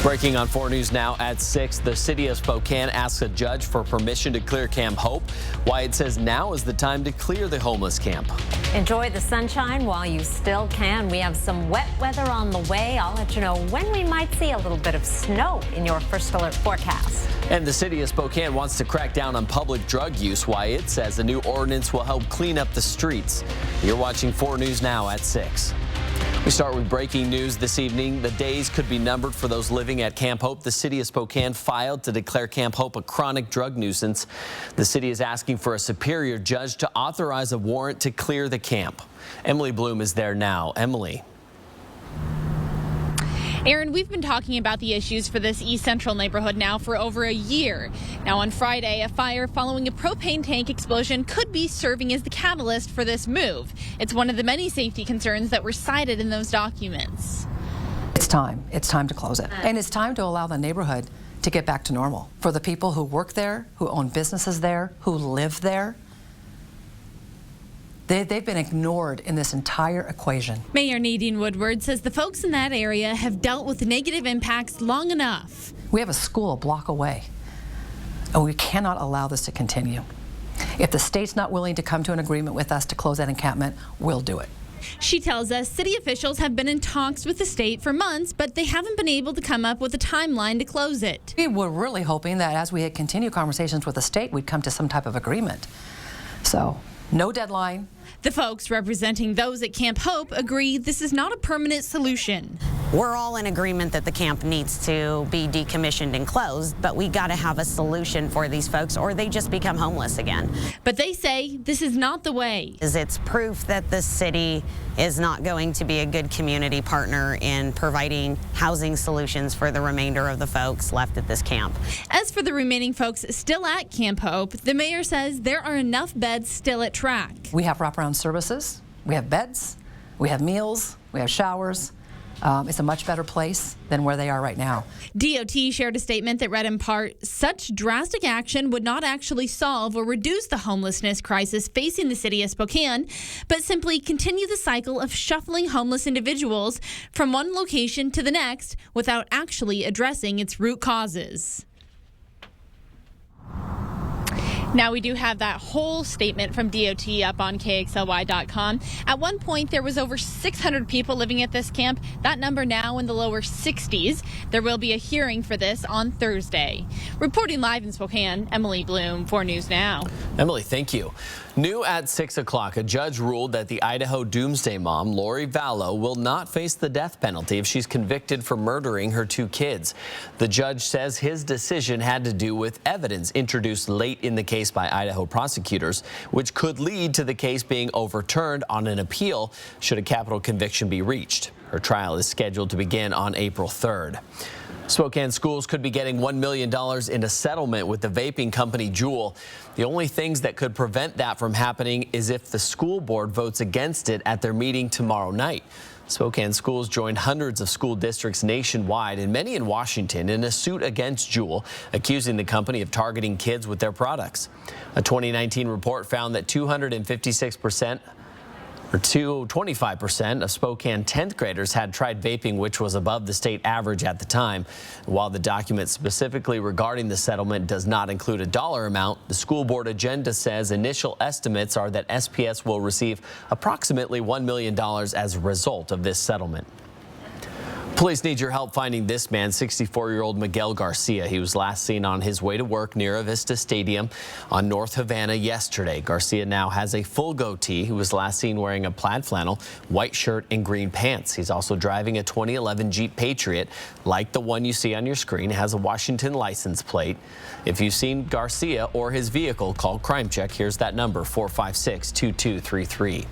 Breaking on 4 News Now at 6, the city of Spokane asks a judge for permission to clear Camp Hope. Wyatt says now is the time to clear the homeless camp. Enjoy the sunshine while you still can. We have some wet weather on the way. I'll let you know when we might see a little bit of snow in your first alert forecast. And the city of Spokane wants to crack down on public drug use. Wyatt says a new ordinance will help clean up the streets. You're watching 4 News Now at 6. We start with breaking news this evening. The days could be numbered for those living at Camp Hope. The city of Spokane filed to declare Camp Hope a chronic drug nuisance. The city is asking for a superior judge to authorize a warrant to clear the camp. Emily Bloom is there now. Emily. Aaron, we've been talking about the issues for this East Central neighborhood now for over a year. Now on Friday, a fire following a propane tank explosion could be serving as the catalyst for this move. It's one of the many safety concerns that were cited in those documents. It's time. It's time to close it. And it's time to allow the neighborhood to get back to normal. For the people who work there, who own businesses there, who live there, they've been ignored in this entire equation. Mayor Nadine Woodward says the folks in that area have dealt with negative impacts long enough. We have a school a block away, and we cannot allow this to continue. If the state's not willing to come to an agreement with us to close that encampment, we'll do it. She tells us city officials have been in talks with the state for months, but they haven't been able to come up with a timeline to close it. We were really hoping that as we had continued conversations with the state, we'd come to some type of agreement. So, no deadline. The folks representing those at Camp Hope agree this is not a permanent solution. We're all in agreement that the camp needs to be decommissioned and closed, but we got to have a solution for these folks or they just become homeless again. But they say this is not the way. It's proof that the city is not going to be a good community partner in providing housing solutions for the remainder of the folks left at this camp. As for the remaining folks still at Camp Hope, the mayor says there are enough beds still at track. We have wraparound services, we have beds, we have meals, we have showers. It's a much better place than where they are right now. DOT shared a statement that read in part, such drastic action would not actually solve or reduce the homelessness crisis facing the city of Spokane, but simply continue the cycle of shuffling homeless individuals from one location to the next without actually addressing its root causes. Now, we do have that whole statement from DOT up on KXLY.com. At one point, there was over 600 people living at this camp. That number now in the lower 60s. There will be a hearing for this on Thursday. Reporting live in Spokane, Emily Bloom, 4 News Now. Emily, thank you. New at 6 o'clock, a judge ruled that the Idaho Doomsday Mom, Lori Vallow, will not face the death penalty if she's convicted for murdering her 2 kids. The judge says his decision had to do with evidence introduced late in the case by Idaho prosecutors, which could lead to the case being overturned on an appeal should a capital conviction be reached. Her trial is scheduled to begin on April 3rd. Spokane schools could be getting $1 million in a settlement with the vaping company Juul. The only things that could prevent that from happening is if the school board votes against it at their meeting tomorrow night. Spokane schools joined hundreds of school districts nationwide and many in Washington in a suit against Juul, accusing the company of targeting kids with their products. A 2019 report found that 25% of Spokane 10th graders had tried vaping, which was above the state average at the time. While the document specifically regarding the settlement does not include a dollar amount, the school board agenda says initial estimates are that SPS will receive approximately $1 million as a result of this settlement. Police need your help finding this man, 64-year-old Miguel Garcia. He was last seen on his way to work near Avista Stadium on North Havana yesterday. Garcia now has a full goatee. He was last seen wearing a plaid flannel, white shirt, and green pants. He's also driving a 2011 Jeep Patriot, like the one you see on your screen. It has a Washington license plate. If you've seen Garcia or his vehicle, call Crime Check. Here's that number, 456-2233.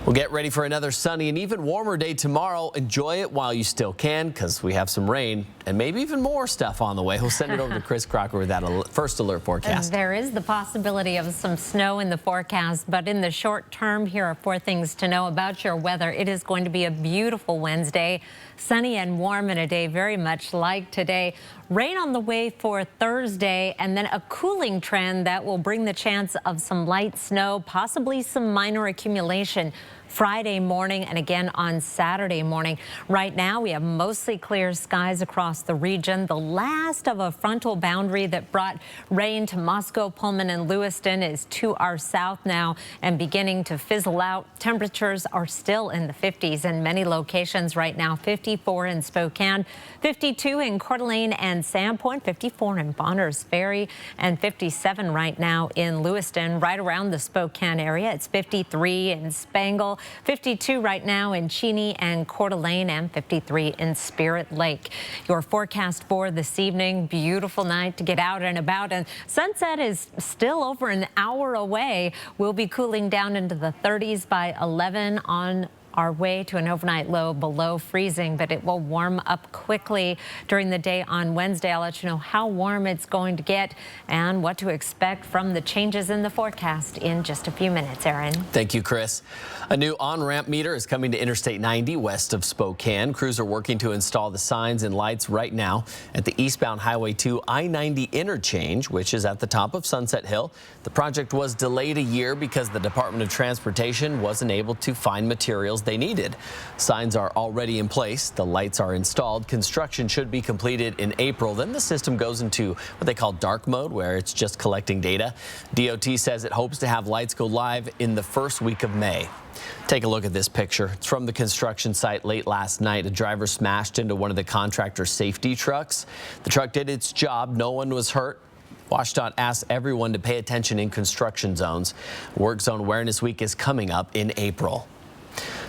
We'll get ready for another sunny and even warmer day tomorrow. Enjoy it while you still can, because we have some rain and maybe even more stuff on the way. We'll send it over to Chris Crocker with that first alert forecast. There is the possibility of some snow in the forecast, but in the short term, here are 4 things to know about your weather. It is going to be a beautiful Wednesday, sunny and warm in a day very much like today. Rain on the way for Thursday, and then a cooling trend that will bring the chance of some light snow, possibly some minor accumulation Friday morning and again on Saturday morning. Right now, we have mostly clear skies across the region. The last of a frontal boundary that brought rain to Moscow, Pullman, and Lewiston is to our south now and beginning to fizzle out. Temperatures are still in the 50s in many locations right now. 54 in Spokane, 52 in Coeur d'Alene and Sandpoint, 54 in Bonners Ferry, and 57 right now in Lewiston. Right around the Spokane area, it's 53 in Spangle, 52 right now in Cheney and Coeur d'Alene, and 53 in Spirit Lake. Your forecast for this evening: beautiful night to get out and about, and sunset is still over an hour away. We'll be cooling down into the 30s by 11 on our way to an overnight low below freezing, but it will warm up quickly during the day on Wednesday. I'll let you know how warm it's going to get and what to expect from the changes in the forecast in just a few minutes. Aaron. Thank you, Chris. A new on-ramp meter is coming to Interstate 90 west of Spokane. Crews are working to install the signs and lights right now at the eastbound Highway 2 I-90 interchange, which is at the top of Sunset Hill. The project was delayed a year because the Department of Transportation wasn't able to find materials they needed. Signs are already in place. The lights are installed. Construction should be completed in April. Then the system goes into what they call dark mode, where it's just collecting data. DOT says it hopes to have lights go live in the first week of May. Take a look at this picture. It's from the construction site late last night. A driver smashed into one of the contractor's safety trucks. The truck did its job. No one was hurt. WashDOT asks everyone to pay attention in construction zones. Work Zone Awareness Week is coming up in April.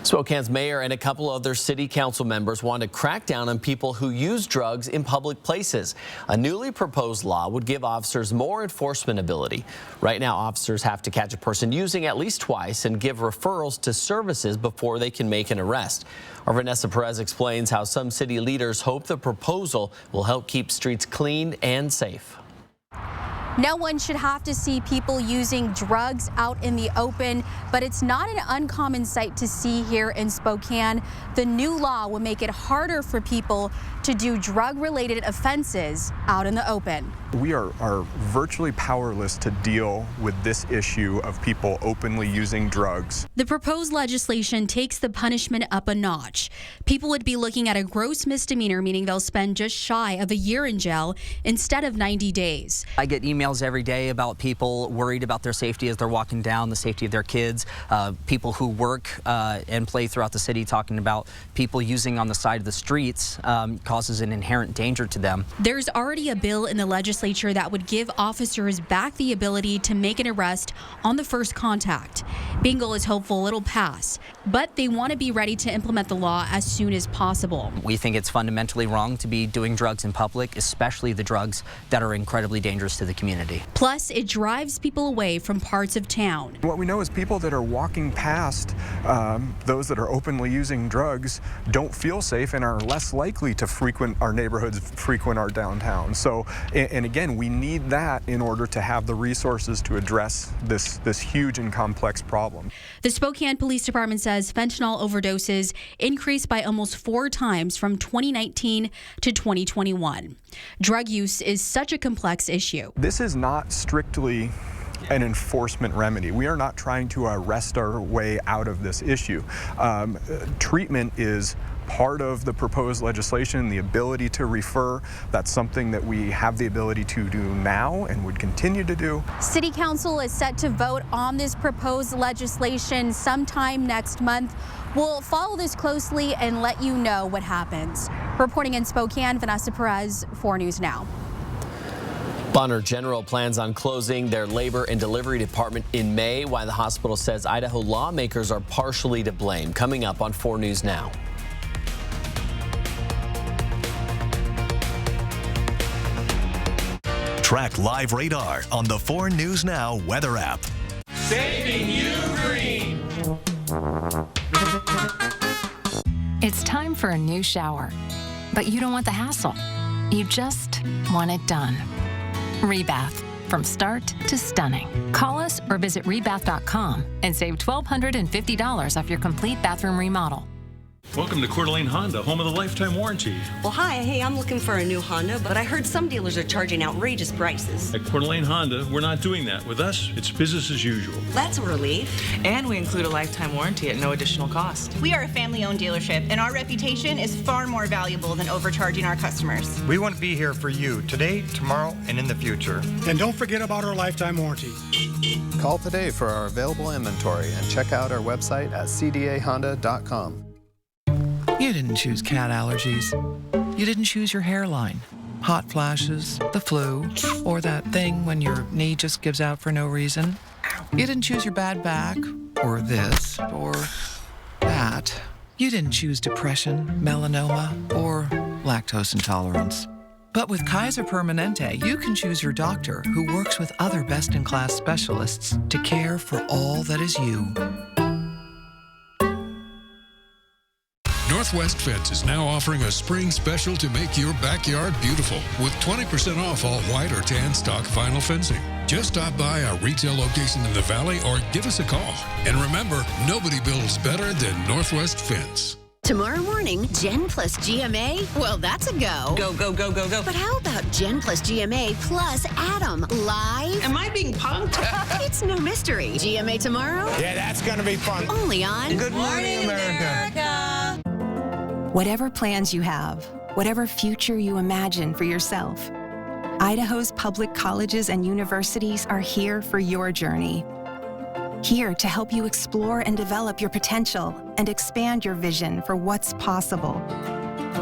Spokane's mayor and a couple other city council members want to crack down on people who use drugs in public places. A newly proposed law would give officers more enforcement ability. Right now, officers have to catch a person using at least twice and give referrals to services before they can make an arrest. Our Vanessa Perez explains how some city leaders hope the proposal will help keep streets clean and safe. No one should have to see people using drugs out in the open, but it's not an uncommon sight to see here in Spokane. The new law will make it harder for people to do drug-related offenses out in the open. We are virtually powerless to deal with this issue of people openly using drugs. The proposed legislation takes the punishment up a notch. People would be looking at a gross misdemeanor, meaning they'll spend just shy of a year in jail instead of 90 days. I get emails every day about people worried about their safety as they're walking down, the safety of their kids, people who work and play throughout the city talking about people using on the side of the streets causes an inherent danger to them. There's already a bill in the legislature that would give officers back the ability to make an arrest on the first contact. Bingle is hopeful it'll pass, but they want to be ready to implement the law as soon as possible. We think it's fundamentally wrong to be doing drugs in public, especially the drugs that are incredibly dangerous to the community. Plus, it drives people away from parts of town. What we know is people that are walking past those that are openly using drugs don't feel safe and are less likely to frequent our neighborhoods, frequent our downtown. So, and again, we need that in order to have the resources to address this huge and complex problem. The Spokane Police Department says fentanyl overdoses increased by almost 4 times from 2019 to 2021. Drug use is such a complex issue. This is not strictly an enforcement remedy. We are not trying to arrest our way out of this issue. Treatment is part of the proposed legislation, the ability to refer. That's something that we have the ability to do now and would continue to do. City Council is set to vote on this proposed legislation sometime next month. We'll follow this closely and let you know what happens. Reporting in Spokane, Vanessa Perez, 4 News Now. Bonner General plans on closing their labor and delivery department in May, while the hospital says Idaho lawmakers are partially to blame. Coming up on 4 News Now. Track live radar on the 4 News Now weather app. Saving you green. It's time for a new shower, but you don't want the hassle. You just want it done. Rebath, from start to stunning. Call us or visit rebath.com and save $1,250 off your complete bathroom remodel. Welcome to Coeur d'Alene Honda, home of the lifetime warranty. Well, hi. Hey, I'm looking for a new Honda, but I heard some dealers are charging outrageous prices. At Coeur d'Alene Honda, we're not doing that. With us, it's business as usual. That's a relief. And we include a lifetime warranty at no additional cost. We are a family-owned dealership, and our reputation is far more valuable than overcharging our customers. We want to be here for you today, tomorrow, and in the future. And don't forget about our lifetime warranty. Call today for our available inventory and check out our website at cdahonda.com. You didn't choose cat allergies. You didn't choose your hairline, hot flashes, the flu, or that thing when your knee just gives out for no reason. You didn't choose your bad back, or this, or that. You didn't choose depression, melanoma, or lactose intolerance. But with Kaiser Permanente, you can choose your doctor who works with other best-in-class specialists to care for all that is you. Northwest Fence is now offering a spring special to make your backyard beautiful with 20% off all white or tan stock vinyl fencing. Just stop by our retail location in the Valley or give us a call. And remember, nobody builds better than Northwest Fence. Tomorrow morning, Jen plus GMA? Well, that's a go. Go, go, go, go, go. But how about Jen plus GMA plus Adam live? Am I being punked? It's no mystery. GMA tomorrow? Yeah, that's going to be fun. Only on Good Morning, America. Whatever plans you have, whatever future you imagine for yourself, Idaho's public colleges and universities are here for your journey. Here to help you explore and develop your potential and expand your vision for what's possible.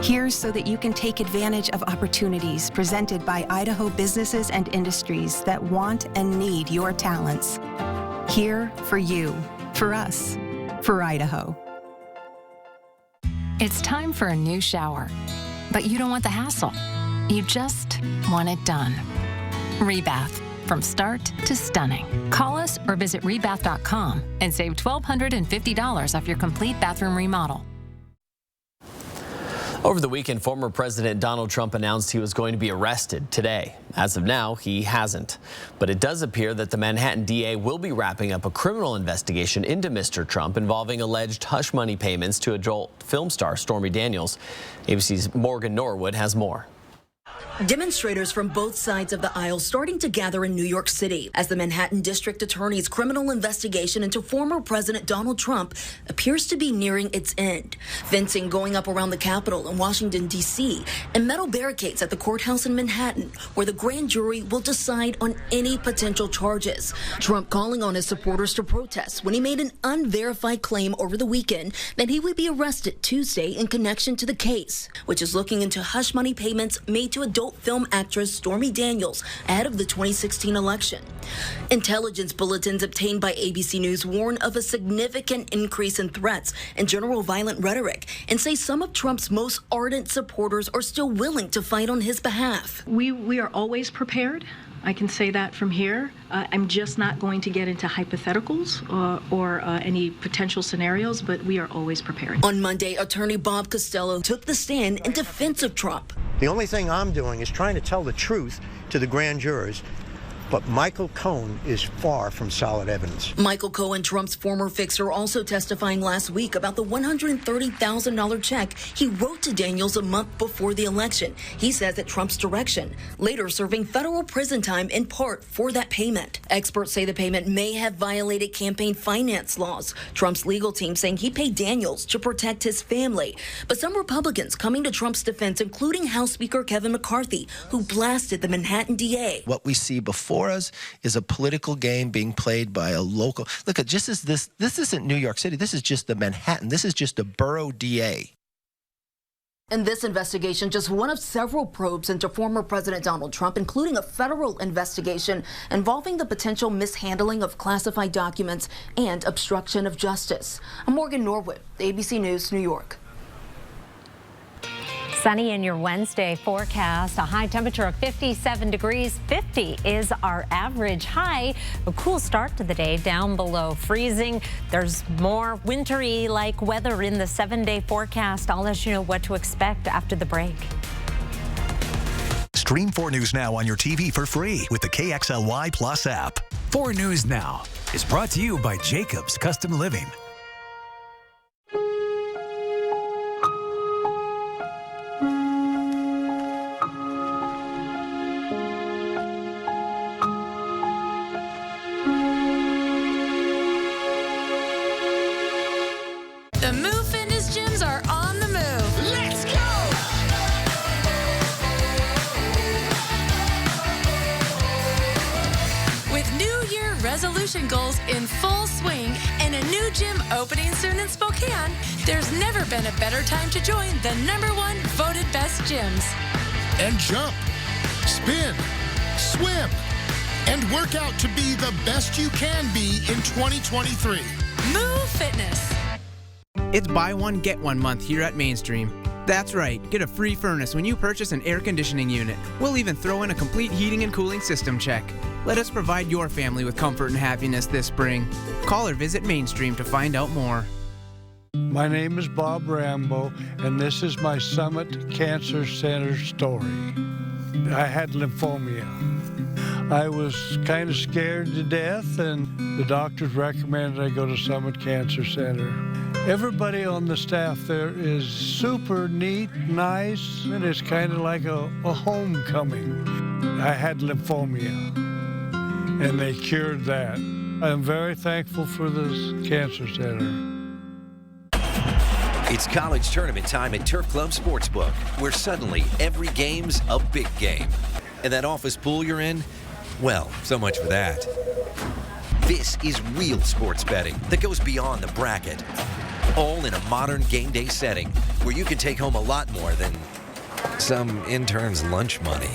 Here so that you can take advantage of opportunities presented by Idaho businesses and industries that want and need your talents. Here for you, for us, for Idaho. It's time for a new shower, but you don't want the hassle. You just want it done. Rebath, from start to stunning. Call us or visit rebath.com and save $1,250 off your complete bathroom remodel. Over the weekend, former President Donald Trump announced he was going to be arrested today. As of now, he hasn't. But it does appear that the Manhattan DA will be wrapping up a criminal investigation into Mr. Trump involving alleged hush money payments to adult film star Stormy Daniels. ABC's Morgan Norwood has more. Demonstrators from both sides of the aisle starting to gather in New York City as the Manhattan District Attorney's criminal investigation into former President Donald Trump appears to be nearing its end. Fencing going up around the Capitol in Washington, D.C., and metal barricades at the courthouse in Manhattan, where the grand jury will decide on any potential charges. Trump calling on his supporters to protest when he made an unverified claim over the weekend that he would be arrested Tuesday in connection to the case, which is looking into hush money payments made to adult film actress Stormy Daniels ahead of the 2016 election. Intelligence bulletins obtained by ABC News warn of a significant increase in threats and general violent rhetoric and say some of Trump's most ardent supporters are still willing to fight on his behalf. We are always prepared. I can say that from here. I'm just not going to get into hypotheticals or any potential scenarios, but we are always prepared. On Monday, attorney Bob Costello took the stand in defense of Trump. The only thing I'm doing is trying to tell the truth to the grand jurors. But Michael Cohen is far from solid evidence. Michael Cohen, Trump's former fixer, also testifying last week about the $130,000 check he wrote to Daniels a month before the election. He says at Trump's direction, later serving federal prison time in part for that payment. Experts say the payment may have violated campaign finance laws. Trump's legal team saying he paid Daniels to protect his family. But some Republicans coming to Trump's defense, including House Speaker Kevin McCarthy, who blasted the Manhattan DA. What we see before us is a political game being played by a local. Look, at just as this isn't New York City. This is just the Manhattan. This is just a borough DA. In this investigation, just one of several probes into former President Donald Trump, including a federal investigation involving the potential mishandling of classified documents and obstruction of justice. I'm Morgan Norwood, ABC News, New York. Sunny in your Wednesday forecast, a high temperature of 57 degrees. 50 is our average high. A cool start to the day, down below freezing. There's more wintry-like weather in the 7-day forecast. I'll let you know what to expect after the break. Stream 4 News Now on your TV for free with the KXLY Plus app. 4 News Now is brought to you by Jacobs Custom Living. resolution goals in full swing and a new gym opening soon in Spokane, there's never been a better time to join the #1 voted best gyms. And jump, spin, swim, and work out to be the best you can be in 2023. Move Fitness. It's buy one, get one month here at Mainstream. That's right, get a free furnace when you purchase an air conditioning unit. We'll even throw in a complete heating and cooling system check. Let us provide your family with comfort and happiness this spring. Call or visit Mainstream to find out more. My name is Bob Rambo, and this is my Summit Cancer Center story. I had lymphoma. I was kind of scared to death, and the doctors recommended I go to Summit Cancer Center. Everybody on the staff there is super neat, nice, and it's kind of like a homecoming. I had lymphoma, and they cured that. I'm very thankful for this cancer center. It's college tournament time at Turf Club Sportsbook, where suddenly every game's a big game. And that office pool you're in? Well, so much for that. This is real sports betting that goes beyond the bracket. All in a modern game day setting where you can take home a lot more than some intern's lunch money.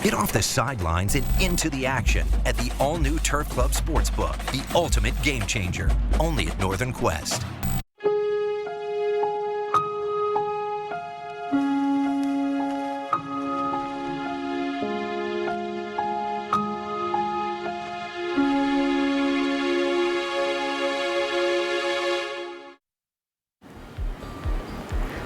Get off the sidelines and into the action at the all-new Turf Club Sportsbook, the ultimate game changer, only at Northern Quest.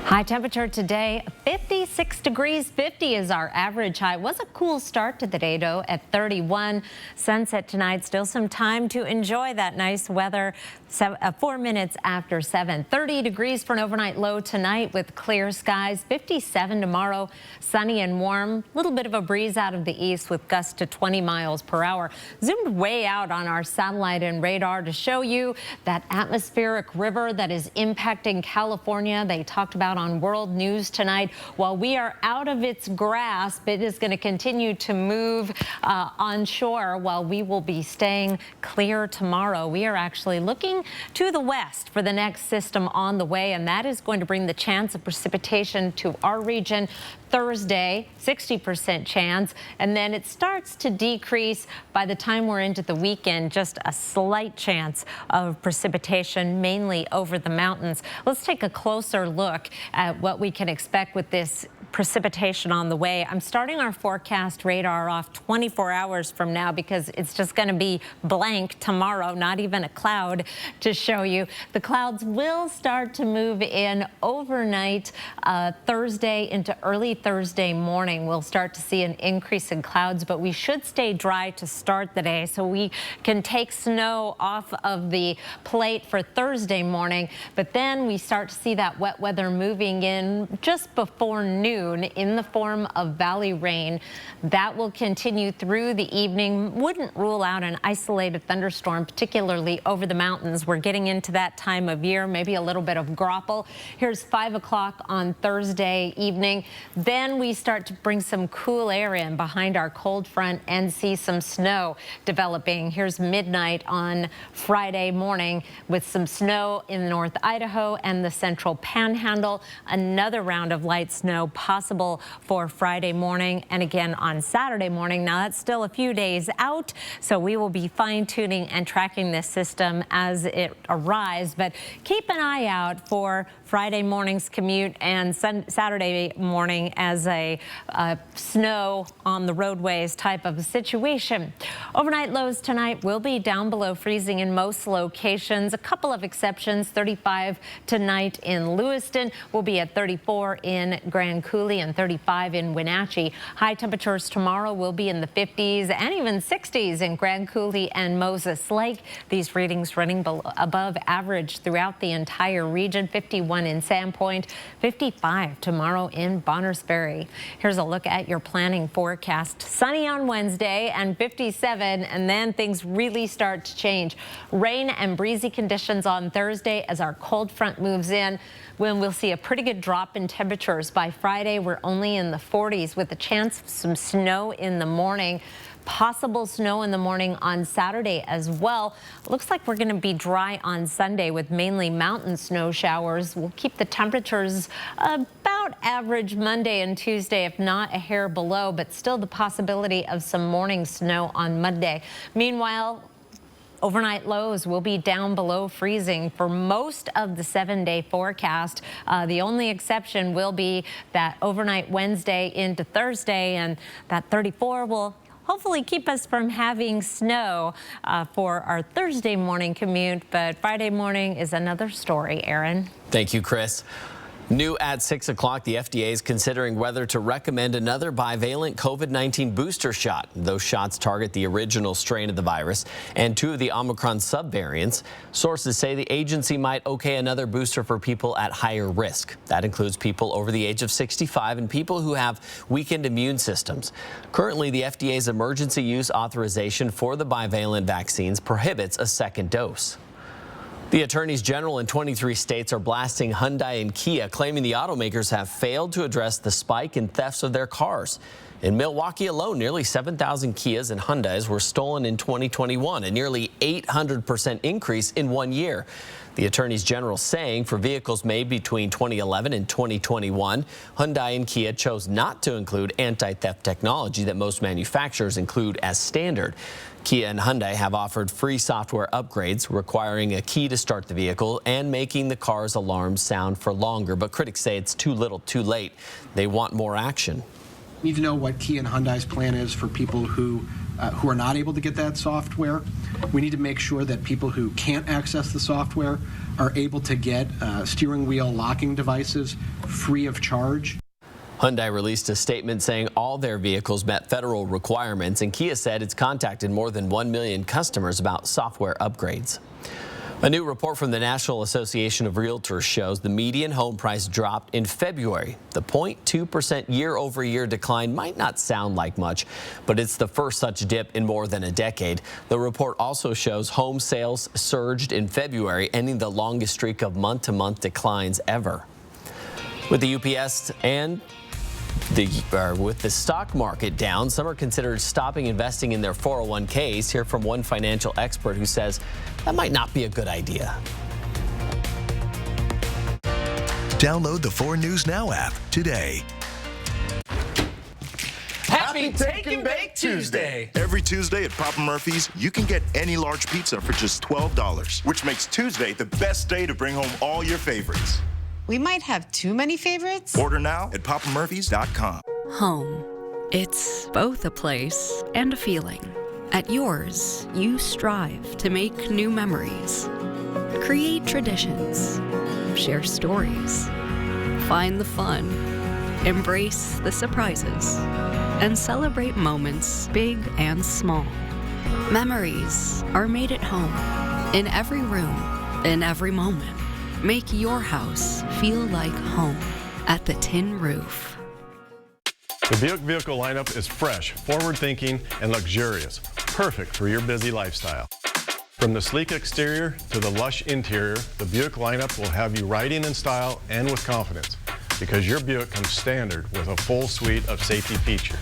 High temperature today, 56 degrees, 50 is our average high. It was a cool start to the day, though, at 31. Sunset tonight, still some time to enjoy that nice weather. 4 minutes after 7. 30 degrees for an overnight low tonight with clear skies. 57 tomorrow, sunny and warm. A little bit of a breeze out of the east with gusts to 20 miles per hour. Zoomed way out on our satellite and radar to show you that atmospheric river that is impacting California. They talked about on World News tonight. While we are out of its grasp, it is going to continue to move onshore while we will be staying clear tomorrow. We are actually looking to the west for the next system on the way, and that is going to bring the chance of precipitation to our region Thursday, 60% chance, and then it starts to decrease by the time we're into the weekend, just a slight chance of precipitation, mainly over the mountains. Let's take a closer look at what we can expect with this precipitation on the way. I'm starting our forecast radar off 24 hours from now because it's just going to be blank tomorrow, not even a cloud to show you. The clouds will start to move in overnight Thursday into early Thursday morning. We'll start to see an increase in clouds, but we should stay dry to start the day so we can take snow off of the plate for Thursday morning. But then we start to see that wet weather moving in just before noon in the form of valley rain. That will continue through the evening. Wouldn't rule out an isolated thunderstorm, particularly over the mountains. We're getting into that time of year, maybe a little bit of graupel. Here's 5 o'clock on Thursday evening. Then we start to bring some cool air in behind our cold front and see some snow developing. Here's midnight on Friday morning with some snow in North Idaho and the central panhandle. Another round of light snow possible for Friday morning and again on Saturday morning. Now that's still a few days out, so we will be fine-tuning and tracking this system as it arrives, but keep an eye out for Friday morning's commute and Saturday morning as a snow on the roadways type of a situation. Overnight lows tonight will be down below freezing in most locations. A couple of exceptions. 35 tonight in Lewiston. Will be at 34 in Grand Coulee and 35 in Wenatchee. High temperatures tomorrow will be in the 50s and even 60s in Grand Coulee and Moses Lake. These readings running above average throughout the entire region. 51 in Sandpoint, 55 tomorrow in Bonners Ferry. Here's a look at your planning forecast. Sunny on Wednesday and 57, and then things really start to change. Rain and breezy conditions on Thursday as our cold front moves in, when we'll see a pretty good drop in temperatures. By Friday, we're only in the 40s with a chance of some snow in the morning. Possible snow in the morning on Saturday as well. Looks like we're going to be dry on Sunday with mainly mountain snow showers. We'll keep the temperatures about average Monday and Tuesday, if not a hair below, but still the possibility of some morning snow on Monday. Meanwhile, overnight lows will be down below freezing for most of the 7-day forecast. The only exception will be that overnight Wednesday into Thursday, and that 34 will hopefully keep us from having snow for our Thursday morning commute. But Friday morning is another story, Aaron. Thank you, Chris. New at 6 o'clock, the FDA is considering whether to recommend another bivalent COVID-19 booster shot. Those shots target the original strain of the virus and 2 of the Omicron subvariants. Sources say the agency might okay another booster for people at higher risk. That includes people over the age of 65 and people who have weakened immune systems. Currently, the FDA's emergency use authorization for the bivalent vaccines prohibits a second dose. The attorneys general in 23 states are blasting Hyundai and Kia, claiming the automakers have failed to address the spike in thefts of their cars. In Milwaukee alone, nearly 7,000 Kias and Hyundais were stolen in 2021, a nearly 800% increase in 1 year. The attorneys general saying for vehicles made between 2011 and 2021, Hyundai and Kia chose not to include anti-theft technology that most manufacturers include as standard. Kia and Hyundai have offered free software upgrades requiring a key to start the vehicle and making the car's alarms sound for longer. But critics say it's too little, too late. They want more action. We need to know what Kia and Hyundai's plan is for people who are not able to get that software. We need to make sure that people who can't access the software are able to get steering wheel locking devices free of charge. Hyundai released a statement saying all their vehicles met federal requirements, and Kia said it's contacted more than 1 million customers about software upgrades. A new report from the National Association of Realtors shows the median home price dropped in February. The 0.2% year-over-year decline might not sound like much, but it's the first such dip in more than a decade. The report also shows home sales surged in February, ending the longest streak of month-to-month declines ever. With the UPS and with the stock market down, some are considered stopping investing in their 401ks. Hear from one financial expert who says that might not be a good idea. Download the 4 News Now app today. Happy Take and Bake Tuesday! Every Tuesday at Papa Murphy's, you can get any large pizza for just $12, which makes Tuesday the best day to bring home all your favorites. We might have too many favorites. Order now at papamurphys.com. Home. It's both a place and a feeling. At yours, you strive to make new memories, create traditions, share stories, find the fun, embrace the surprises, and celebrate moments big and small. Memories are made at home, in every room, in every moment. Make your house feel like home at the Tin Roof. The Buick vehicle lineup is fresh, forward-thinking, and luxurious, perfect for your busy lifestyle. From the sleek exterior to the lush interior, the Buick lineup will have you riding in style and with confidence, because your Buick comes standard with a full suite of safety features.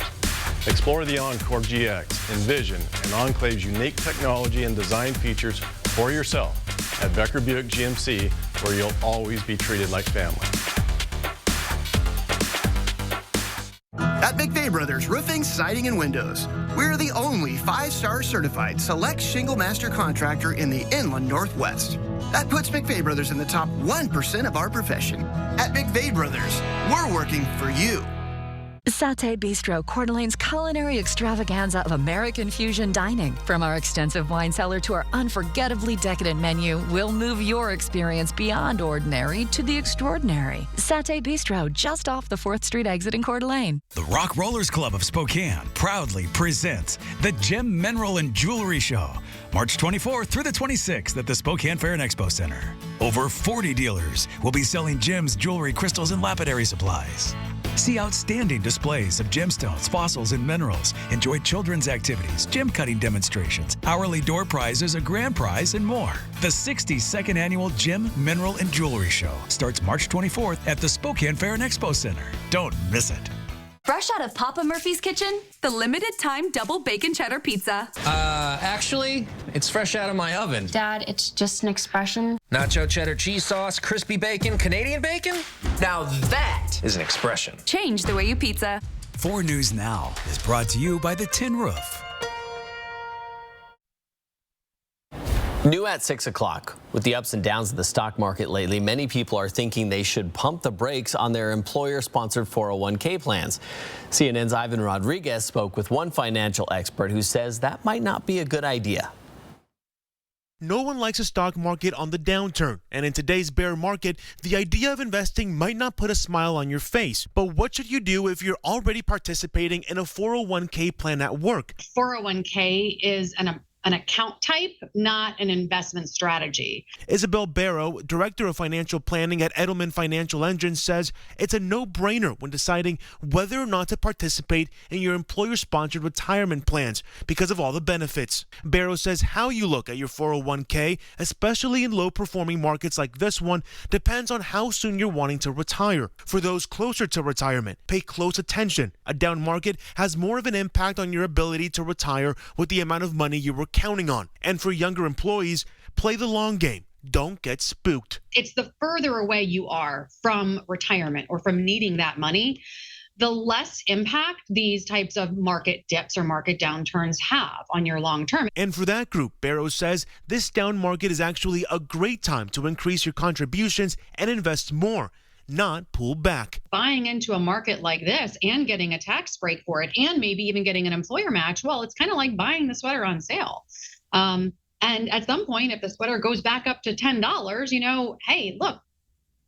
Explore the Encore GX, Envision, and Enclave's unique technology and design features for yourself at Becker Buick GMC, where you'll always be treated like family. At McVeigh Brothers Roofing, Siding, and Windows, we're the only 5-star certified select shingle master contractor in the Inland Northwest. That puts McVeigh Brothers in the top 1% of our profession. At McVeigh Brothers, we're working for you. Satay Bistro, Coeur d'Alene's culinary extravaganza of American fusion dining. From our extensive wine cellar to our unforgettably decadent menu, we'll move your experience beyond ordinary to the extraordinary. Satay Bistro, just off the 4th Street exit in Coeur d'Alene. The Rock Rollers Club of Spokane proudly presents the Gem Mineral and Jewelry Show, March 24th through the 26th at the Spokane Fair and Expo Center. Over 40 dealers will be selling gems, jewelry, crystals, and lapidary supplies. See outstanding displays of gemstones, fossils, and minerals. Enjoy children's activities, gem cutting demonstrations, hourly door prizes, a grand prize, and more. The 62nd Annual Gem, Mineral, and Jewelry Show starts March 24th at the Spokane Fair and Expo Center. Don't miss it. Fresh out of Papa Murphy's kitchen, the limited time double bacon cheddar pizza. Actually, it's fresh out of my oven. Dad, it's just an expression. Nacho cheddar cheese sauce, crispy bacon, Canadian bacon? Now that is an expression. Change the way you pizza. 4 News Now is brought to you by the Tin Roof. New at 6 o'clock. With the ups and downs of the stock market lately, many people are thinking they should pump the brakes on their employer-sponsored 401k plans. CNN's Ivan Rodriguez spoke with one financial expert who says that might not be a good idea. No one likes a stock market on the downturn, and in today's bear market, the idea of investing might not put a smile on your face. But what should you do if you're already participating in a 401k plan at work? 401k is an account type, not an investment strategy. Isabel Barrow, Director of Financial Planning at Edelman Financial Engine, says it's a no-brainer when deciding whether or not to participate in your employer-sponsored retirement plans because of all the benefits. Barrow says how you look at your 401k, especially in low-performing markets like this one, depends on how soon you're wanting to retire. For those closer to retirement, pay close attention. A down market has more of an impact on your ability to retire with the amount of money you were counting on. And for younger employees, play the long game. Don't get spooked. It's the further away you are from retirement or from needing that money, the less impact these types of market dips or market downturns have on your long term. And for that group, Barrow says this down market is actually a great time to increase your contributions and invest more, not pull back. Buying into a market like this and getting a tax break for it and maybe even getting an employer match, well, it's kind of like buying the sweater on sale. And at some point, if the sweater goes back up to $10, hey, look,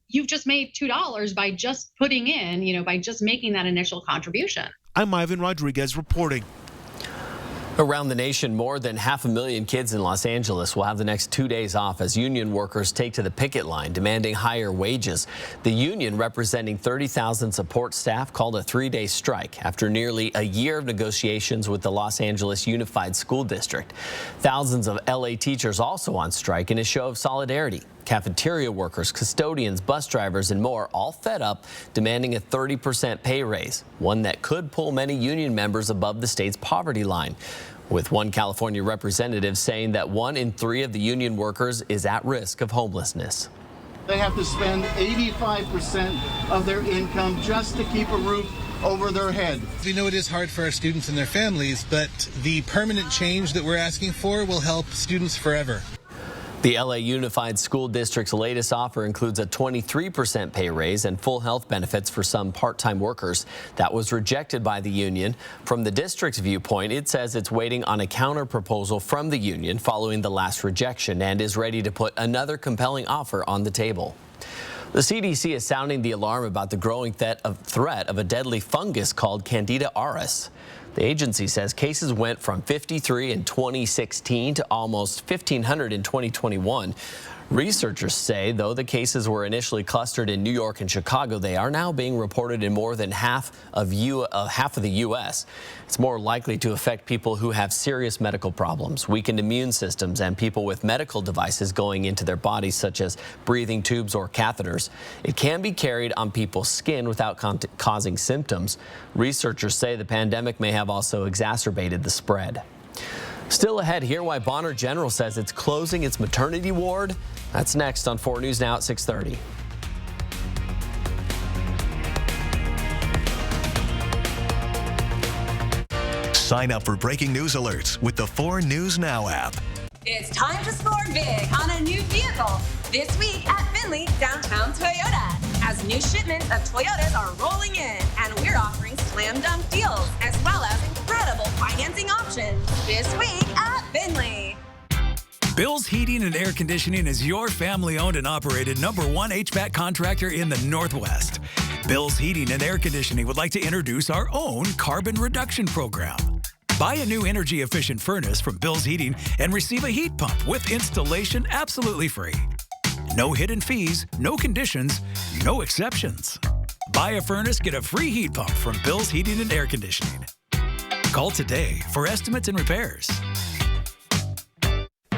you've just made $2 by just putting in, by just making that initial contribution. I'm Ivan Rodriguez reporting. Around the nation, more than 500,000 kids in Los Angeles will have the next 2 days off as union workers take to the picket line demanding higher wages. The union, representing 30,000 support staff, called a 3-day strike after nearly a year of negotiations with the Los Angeles Unified School District. Thousands of LA teachers also on strike in a show of solidarity. Cafeteria workers, custodians, bus drivers, and more all fed up, demanding a 30% pay raise, one that could pull many union members above the state's poverty line, with one California representative saying that 1 in 3 of the union workers is at risk of homelessness. They have to spend 85% of their income just to keep a roof over their head. We know it is hard for our students and their families, but the permanent change that we're asking for will help students forever. The LA Unified School District's latest offer includes a 23% pay raise and full health benefits for some part-time workers. That was rejected by the union. From the district's viewpoint, it says it's waiting on a counter proposal from the union following the last rejection and is ready to put another compelling offer on the table. The CDC is sounding the alarm about the growing threat of a deadly fungus called Candida auris. The agency says cases went from 53 in 2016 to almost 1,500 in 2021. Researchers say, though the cases were initially clustered in New York and Chicago, they are now being reported in more than half of the U.S. It's more likely to affect people who have serious medical problems, weakened immune systems, and people with medical devices going into their bodies, such as breathing tubes or catheters. It can be carried on people's skin without causing symptoms. Researchers say the pandemic may have also exacerbated the spread. Still ahead, hear why Bonner General says it's closing its maternity ward. That's next on 4 News Now at 6:30. Sign up for breaking news alerts with the 4 News Now app. It's time to score big on a new vehicle this week at Findlay Downtown Toyota, as new shipments of Toyotas are rolling in, and we're offering slam dunk deals as well as incredible financing options this week at Findlay. Bill's Heating and Air Conditioning is your family-owned and operated #1 HVAC contractor in the Northwest. Bill's Heating and Air Conditioning would like to introduce our own carbon reduction program. Buy a new energy-efficient furnace from Bill's Heating and receive a heat pump with installation absolutely free. No hidden fees, no conditions, no exceptions. Buy a furnace, get a free heat pump from Bill's Heating and Air Conditioning. Call today for estimates and repairs.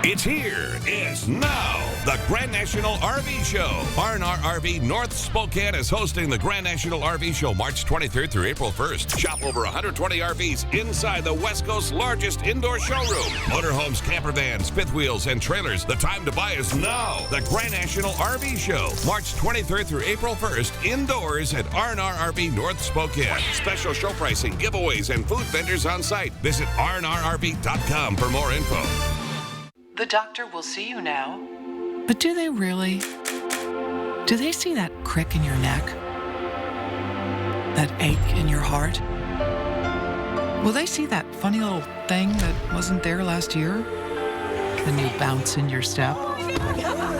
It's here. It's now. The Grand National RV Show. R&R RV North Spokane is hosting the Grand National RV Show March 23rd through April 1st. Shop over 120 RVs inside the West Coast's largest indoor showroom. Motorhomes, camper vans, fifth wheels, and trailers. The time to buy is now. The Grand National RV Show. March 23rd through April 1st. Indoors at R&R RV North Spokane. Special show pricing, giveaways, and food vendors on site. Visit rnrrv.com for more info. The doctor will see you now. But do they really? Do they see that crick in your neck? That ache in your heart? Will they see that funny little thing that wasn't there last year? The new bounce in your step?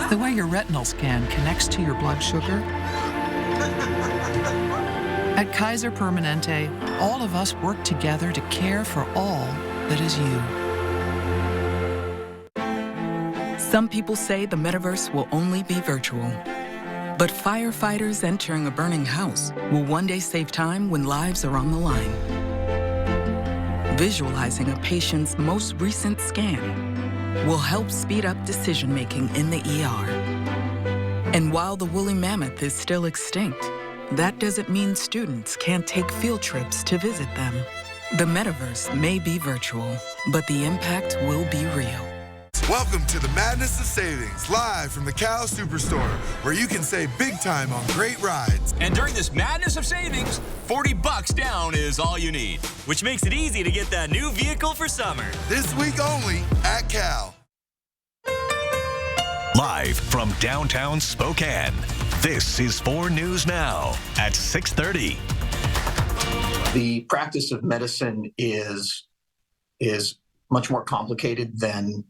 The way your retinal scan connects to your blood sugar? At Kaiser Permanente, all of us work together to care for all that is you. Some people say the metaverse will only be virtual. But firefighters entering a burning house will one day save time when lives are on the line. Visualizing a patient's most recent scan will help speed up decision-making in the ER. And while the woolly mammoth is still extinct, that doesn't mean students can't take field trips to visit them. The metaverse may be virtual, but the impact will be real. Welcome to the Madness of Savings, live from the Cal Superstore, where you can save big time on great rides. And during this Madness of Savings, $40 down is all you need, which makes it easy to get that new vehicle for summer. This week only at Cal. Live from downtown Spokane, this is 4 News Now at 6:30. The practice of medicine is much more complicated than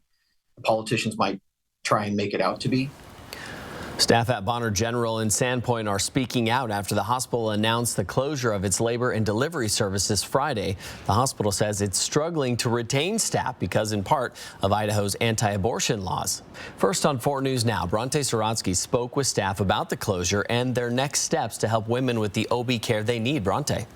politicians might try and make it out to be. Staff at Bonner General in Sandpoint are speaking out after the hospital announced the closure of its labor and delivery services Friday. The hospital says it's struggling to retain staff because in part of Idaho's anti-abortion laws. First on 4 News Now, Bronte Sorotsky spoke with staff about the closure and their next steps to help women with the OB care they need. Bronte.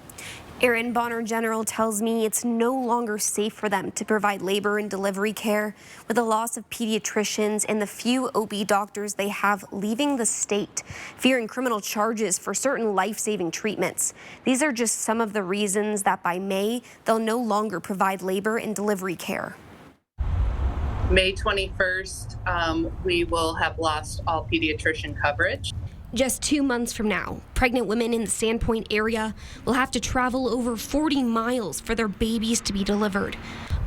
Erin, Bonner General tells me it's no longer safe for them to provide labor and delivery care with the loss of pediatricians and the few OB doctors they have leaving the state, fearing criminal charges for certain life-saving treatments. These are just some of the reasons that by May, they'll no longer provide labor and delivery care. May 21st, we will have lost all pediatrician coverage. Just 2 months from now, pregnant women in the Sandpoint area will have to travel over 40 miles for their babies to be delivered.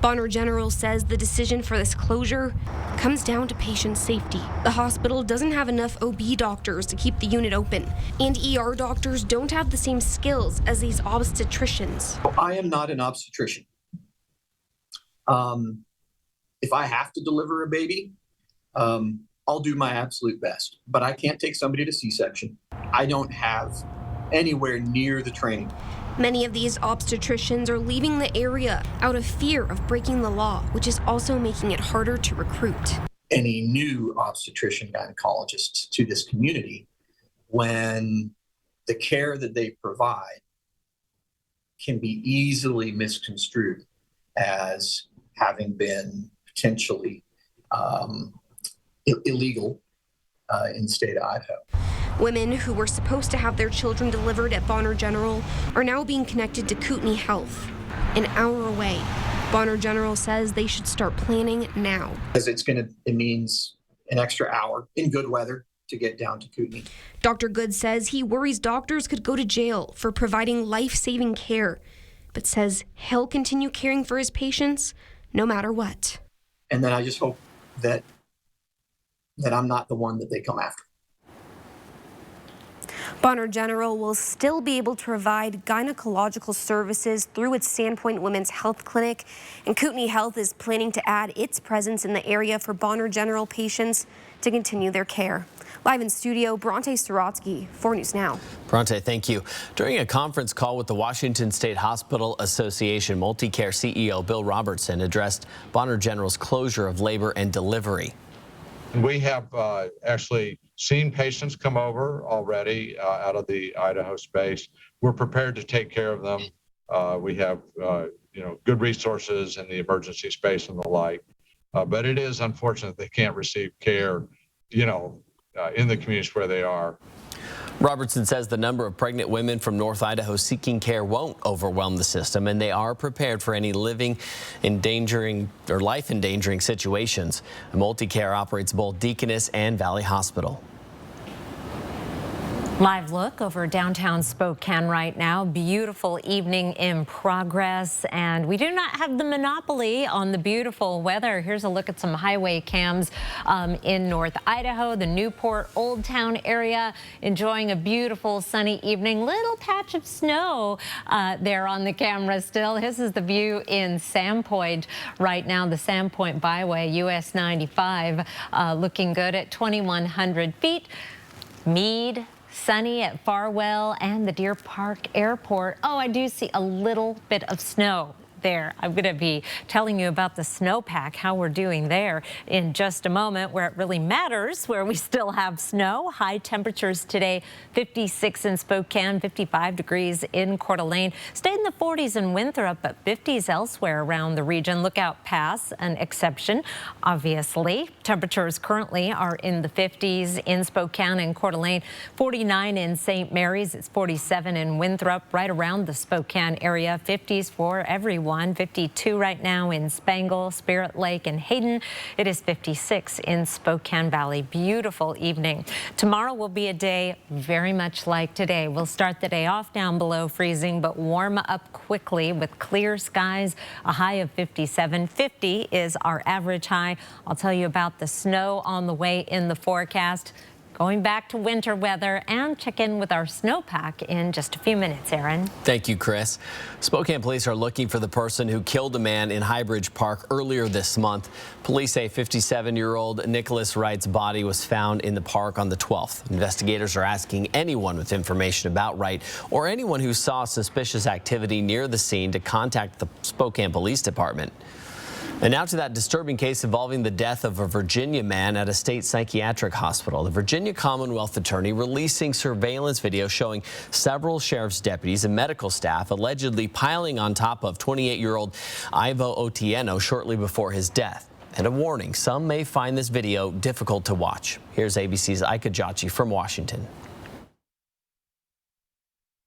Bonner General says the decision for this closure comes down to patient safety. The hospital doesn't have enough OB doctors to keep the unit open, and ER doctors don't have the same skills as these obstetricians. I am not an obstetrician. If I have to deliver a baby, I'll do my absolute best, but I can't take somebody to C-section. I don't have anywhere near the training. Many of these obstetricians are leaving the area out of fear of breaking the law, which is also making it harder to recruit. Any new obstetrician gynecologists to this community, when the care that they provide can be easily misconstrued as having been potentially illegal in the state of Idaho. Women who were supposed to have their children delivered at Bonner General are now being connected to Kootenai Health, an hour away. Bonner General says they should start planning now. Because it means an extra hour in good weather to get down to Kootenai. Dr. Good says he worries doctors could go to jail for providing life-saving care, but says he'll continue caring for his patients no matter what. And then I just hope that I'm not the one that they come after. Bonner General will still be able to provide gynecological services through its Sandpoint Women's Health Clinic, and Kootenai Health is planning to add its presence in the area for Bonner General patients to continue their care. Live in studio, Bronte Sorotsky, 4 News Now. Bronte, thank you. During a conference call with the Washington State Hospital Association, Multicare CEO Bill Robertson addressed Bonner General's closure of labor and delivery. We have actually seen patients come over already out of the Idaho space. We're prepared to take care of them. We have good resources in the emergency space and the like. But it is unfortunate they can't receive care, in the communities where they are. Robertson says the number of pregnant women from North Idaho seeking care won't overwhelm the system, and they are prepared for any life-endangering situations. MultiCare operates both Deaconess and Valley Hospital. Live look over downtown Spokane right now. Beautiful evening in progress, and we do not have the monopoly on the beautiful weather. Here's a look at some highway cams in North Idaho, the Newport Old Town area, enjoying a beautiful sunny evening. Little patch of snow there on the camera still. This is the view in Sandpoint right now, the Sandpoint Byway, US 95, looking good at 2,100 feet. Meade, sunny at Farwell and the Deer Park Airport. Oh, I do see a little bit of snow there. I'm going to be telling you about the snowpack, how we're doing there in just a moment, where it really matters, where we still have snow. High temperatures today, 56 in Spokane, 55 degrees in Coeur d'Alene. Stayed in the 40s in Winthrop, but 50s elsewhere around the region. Lookout Pass, an exception, obviously. Temperatures currently are in the 50s in Spokane and Coeur d'Alene, 49 in St. Mary's. It's 47 in Winthrop, right around the Spokane area. 50s for everyone. 52 right now in Spangle, Spirit Lake, and Hayden. It is 56 in Spokane Valley. Beautiful evening. Tomorrow will be a day very much like today. We'll start the day off down below freezing, but warm up quickly with clear skies, a high of 57. 50 is our average high. I'll tell you about the snow on the way in the forecast. Going back to winter weather, and check in with our snowpack in just a few minutes, Aaron. Thank you, Chris. Spokane police are looking for the person who killed a man in Highbridge Park earlier this month. Police say 57-year-old Nicholas Wright's body was found in the park on the 12th. Investigators are asking anyone with information about Wright or anyone who saw suspicious activity near the scene to contact the Spokane Police Department. And now to that disturbing case involving the death of a Virginia man at a state psychiatric hospital. The Virginia Commonwealth Attorney releasing surveillance video showing several sheriff's deputies and medical staff allegedly piling on top of 28-year-old Ivo Otieno shortly before his death. And a warning, some may find this video difficult to watch. Here's ABC's Ika Jachi from Washington.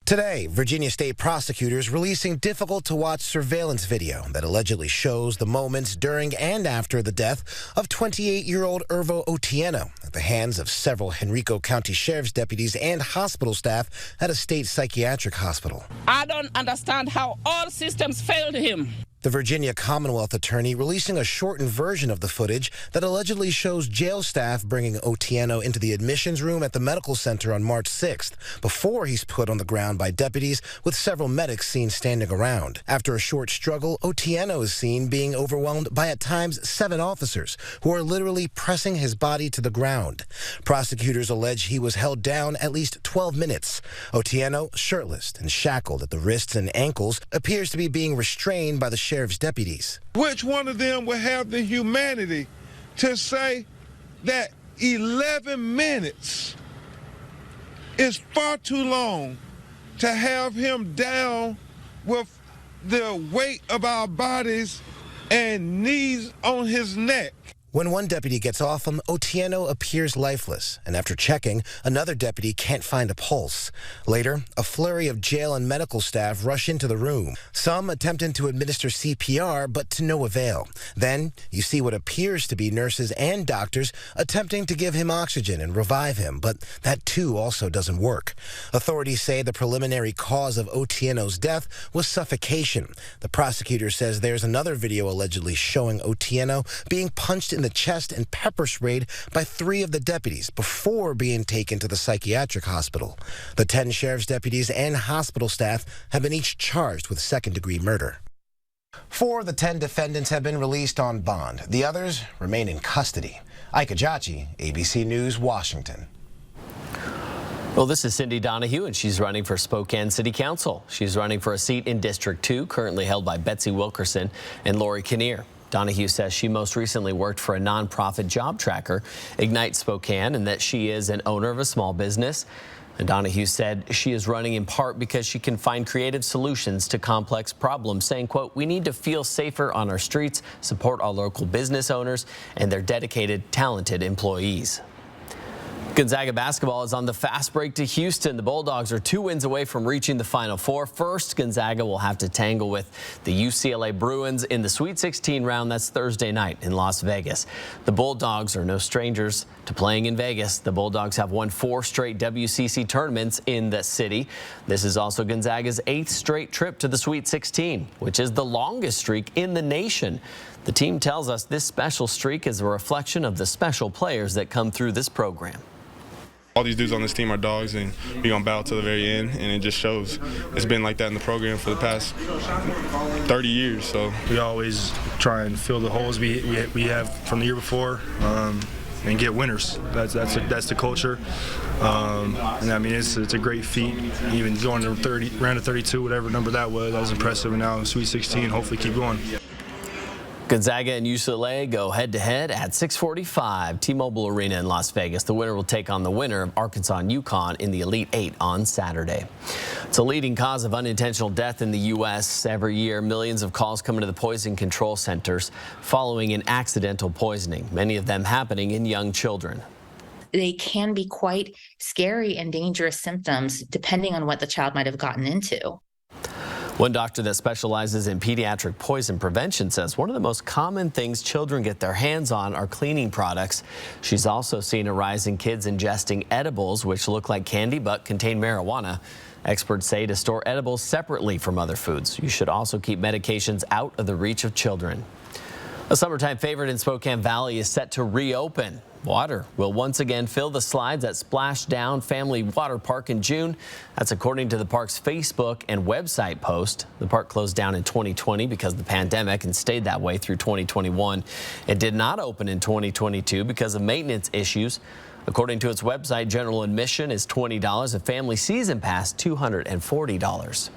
Today, Virginia state prosecutors releasing difficult-to-watch surveillance video that allegedly shows the moments during and after the death of 28-year-old Ivo Otieno at the hands of several Henrico County Sheriff's deputies and hospital staff at a state psychiatric hospital. I don't understand how all systems failed him. The Virginia Commonwealth Attorney releasing a shortened version of the footage that allegedly shows jail staff bringing Otieno into the admissions room at the medical center on March 6th before he's put on the ground by deputies, with several medics seen standing around. After a short struggle, Otieno is seen being overwhelmed by at times 7 officers who are literally pressing his body to the ground. Prosecutors allege he was held down at least 12 minutes. Otieno, shirtless and shackled at the wrists and ankles, appears to be being restrained by the sheriff's deputies. Which one of them would have the humanity to say that 11 minutes is far too long to have him down with the weight of our bodies and knees on his neck? When one deputy gets off him, Otieno appears lifeless, and after checking, another deputy can't find a pulse. Later, a flurry of jail and medical staff rush into the room, some attempting to administer CPR, but to no avail. Then, you see what appears to be nurses and doctors attempting to give him oxygen and revive him, but that too also doesn't work. Authorities say the preliminary cause of Otieno's death was suffocation. The prosecutor says there's another video allegedly showing Otieno being punched in the chest and pepper sprayed by 3 of the deputies before being taken to the psychiatric hospital. The 10 sheriff's deputies and hospital staff have been each charged with second-degree murder. 4 of the 10 defendants have been released on bond. The others remain in custody. Ika Jachi, ABC News, Washington. Well, this is Cindy Donahue, and she's running for Spokane City Council. She's running for a seat in District 2, currently held by Betsy Wilkerson and Lori Kinnear. Donahue says she most recently worked for a nonprofit job tracker, Ignite Spokane, and that she is an owner of a small business. And Donahue said she is running in part because she can find creative solutions to complex problems, saying, quote, "We need to feel safer on our streets, support our local business owners and their dedicated, talented employees." Gonzaga basketball is on the fast break to Houston. The Bulldogs are 2 wins away from reaching the Final Four. First, Gonzaga will have to tangle with the UCLA Bruins in the Sweet 16 round. That's Thursday night in Las Vegas. The Bulldogs are no strangers to playing in Vegas. The Bulldogs have won 4 straight WCC tournaments in the city. This is also Gonzaga's 8th straight trip to the Sweet 16, which is the longest streak in the nation. The team tells us this special streak is a reflection of the special players that come through this program. All these dudes on this team are dogs, and we're going to battle to the very end, and it just shows. It's been like that in the program for the past 30 years. So we always try and fill the holes we have from the year before and get winners. That's the culture. And I mean, it's a great feat. Even going to round of 32, whatever number that was impressive. And now Sweet 16, hopefully keep going. Gonzaga and UCLA go head-to-head at 6:45 T-Mobile Arena in Las Vegas. The winner will take on the winner of Arkansas and UConn in the Elite Eight on Saturday. It's a leading cause of unintentional death in the U.S. Every year, millions of calls come into the poison control centers following an accidental poisoning, many of them happening in young children. They can be quite scary and dangerous symptoms depending on what the child might have gotten into. One doctor that specializes in pediatric poison prevention says one of the most common things children get their hands on are cleaning products. She's also seen a rise in kids ingesting edibles, which look like candy but contain marijuana. Experts say to store edibles separately from other foods. You should also keep medications out of the reach of children. A summertime favorite in Spokane Valley is set to reopen. Water will once again fill the slides at Splashdown Family Water Park in June. That's according to the park's Facebook and website post. The park closed down in 2020 because of the pandemic and stayed that way through 2021. It did not open in 2022 because of maintenance issues. According to its website, general admission is $20, a family season pass $240.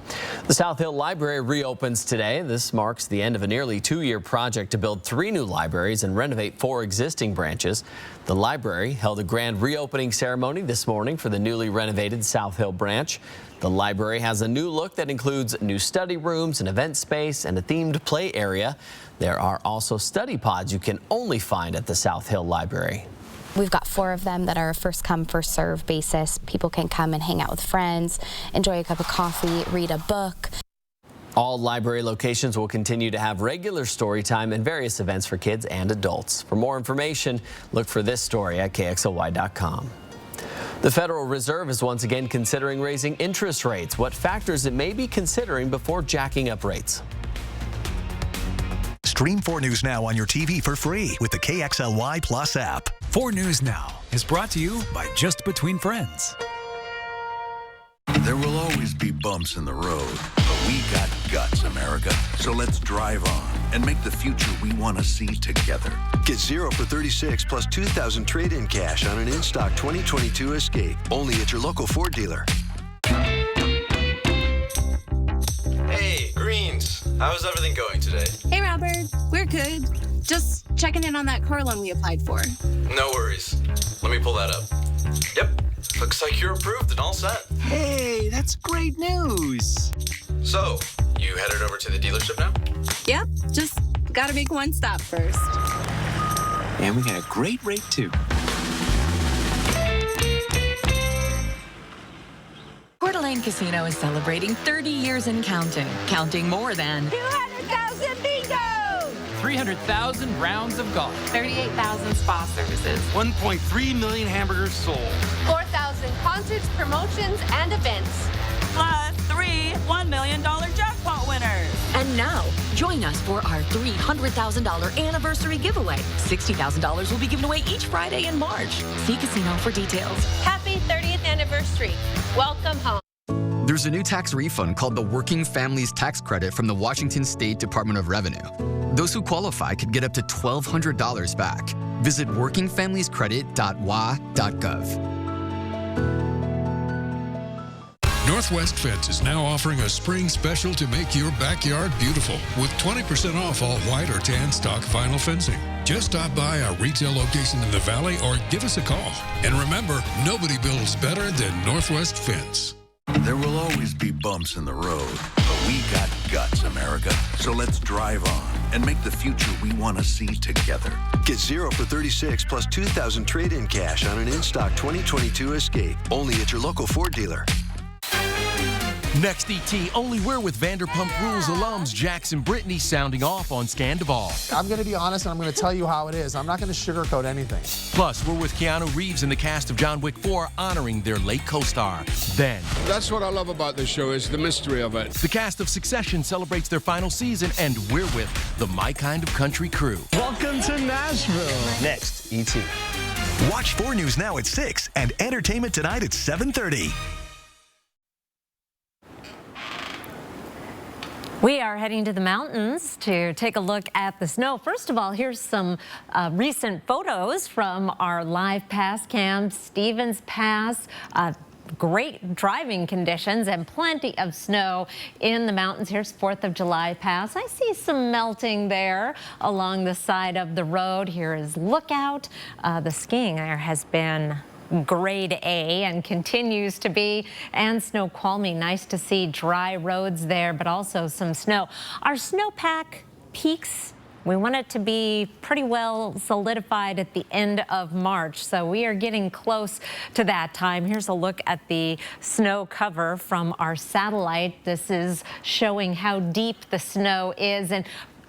The South Hill Library reopens today. This marks the end of a nearly 2-year project to build 3 new libraries and renovate 4 existing branches. The library held a grand reopening ceremony this morning for the newly renovated South Hill branch. The library has a new look that includes new study rooms, an event space, and a themed play area. There are also study pods you can only find at the South Hill Library. We've got 4 of them that are a first come, first serve basis. People can come and hang out with friends, enjoy a cup of coffee, read a book. All library locations will continue to have regular story time and various events for kids and adults. For more information, look for this story at KXLY.com. The Federal Reserve is once again considering raising interest rates. What factors it may be considering before jacking up rates. Stream 4 News Now on your TV for free with the KXLY Plus app. 4 News Now is brought to you by Just Between Friends. There will always be bumps in the road, but we got guts, America. So let's drive on and make the future we want to see together. Get 0 for 36 plus $2,000 trade-in cash on an in-stock 2022 Escape. Only at your local Ford dealer. Hey, Greens. How's everything going today? Hey, Robert. We're good. Just checking in on that car loan we applied for. No worries. Let me pull that up. Yep. Looks like you're approved and all set. Hey, that's great news. So, you headed over to the dealership now? Yep. Just gotta make one stop first. And we got a great rate, too. Coeur d'Alene Casino is celebrating 30 years and counting more than 200,000 bingo! 300,000 rounds of golf. 38,000 spa services. 1.3 million hamburgers sold. 4,000 concerts, promotions, and events. Plus 3 $1 million jackpot winners. And now, join us for our $300,000 anniversary giveaway. $60,000 will be given away each Friday in March. See Casino for details. Happy 30th anniversary. Welcome home. There's a new tax refund called the Working Families Tax Credit from the Washington State Department of Revenue. Those who qualify could get up to $1,200 back. Visit workingfamiliescredit.wa.gov. Northwest Fence is now offering a spring special to make your backyard beautiful with 20% off all white or tan stock vinyl fencing. Just stop by our retail location in the Valley or give us a call. And remember, nobody builds better than Northwest Fence. There will always be bumps in the road, but we got guts, America. So let's drive on and make the future we want to see together. Get 0 for 36 plus 2,000 trade-in cash on an in-stock 2022 Escape. Only at your local Ford dealer. Next ET, only we're with Vanderpump Rules alums Jackson Brittany sounding off on Scandival. I'm going to be honest and I'm going to tell you how it is. I'm not going to sugarcoat anything. Plus, we're with Keanu Reeves and the cast of John Wick 4 honoring their late co-star. Then, that's what I love about this show is the mystery of it. The cast of Succession celebrates their final season and we're with the My Kind of Country crew. Welcome to Nashville. Next, ET. Watch 4 News Now at 6 and Entertainment Tonight at 7:30. We are heading to the mountains to take a look at the snow. First of all, here's some recent photos from our live pass cam, Stevens Pass. Great driving conditions and plenty of snow in the mountains. Here's 4th of July Pass. I see some melting there along the side of the road. Here is Lookout. The skiing there has been grade A and continues to be, and Snoqualmie. Nice to see dry roads there, but also some snow. Our snowpack peaks, we want it to be pretty well solidified at the end of March, so we are getting close to that time. Here's a look at the snow cover from our satellite. This is showing how deep the snow is, and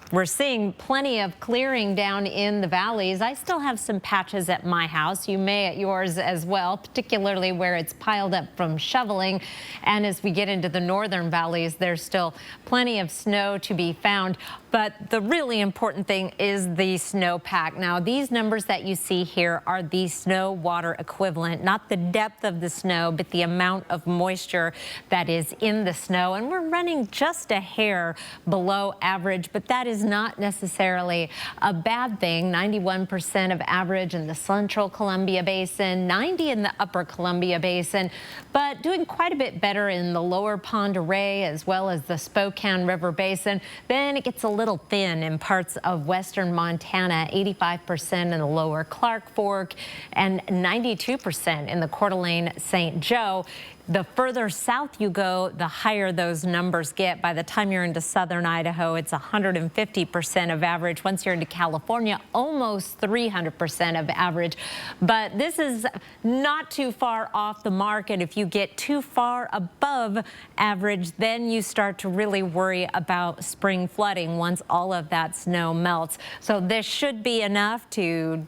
we're seeing plenty of clearing down in the valleys. I still have some patches at my house. You may at yours as well, particularly where it's piled up from shoveling. And as we get into the northern valleys, there's still plenty of snow to be found. But the really important thing is the snowpack. Now, these numbers that you see here are the snow water equivalent, not the depth of the snow, but the amount of moisture that is in the snow. And we're running just a hair below average, but that is not necessarily a bad thing. 91% of average in the central Columbia Basin, 90 in the upper Columbia Basin, but doing quite a bit better in the lower Pend Oreille as well as the Spokane River Basin. Then it gets a little thin in parts of western Montana, 85% in the lower Clark Fork and 92% in the Coeur d'Alene St. Joe. The further south you go, the higher those numbers get. By the time you're into southern Idaho, it's 150% of average. Once you're into California, almost 300% of average. But this is not too far off the mark. And if you get too far above average, then you start to really worry about spring flooding once all of that snow melts. So this should be enough to